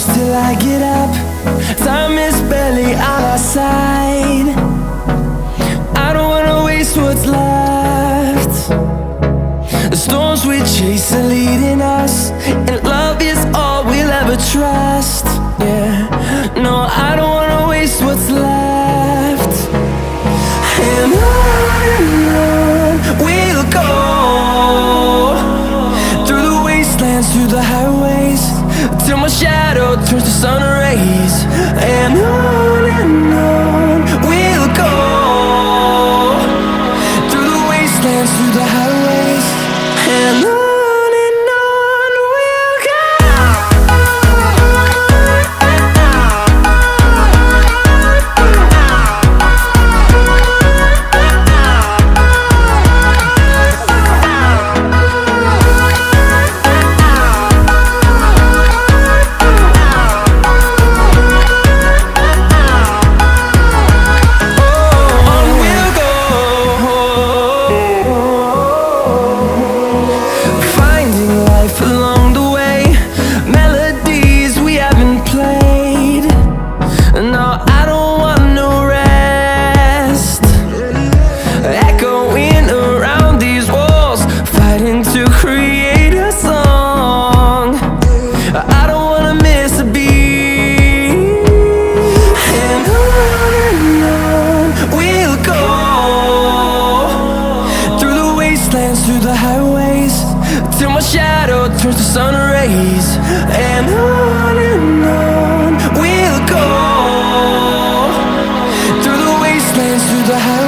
close till I get up. Time is barely on our side. I don't wanna waste what's left. The storms we chase are leading us, and love is all we'll ever trust. Yeah, no, I don't wanna waste what's left. And on we'll go, through the wastelands, through the highways, till my shadow turns to sun rays. And on we'll go, through the wastelands, through the highways, and on. Through the highways, till my shadow turns to sun rays. And on we'll go, through the wastelands, through the highways.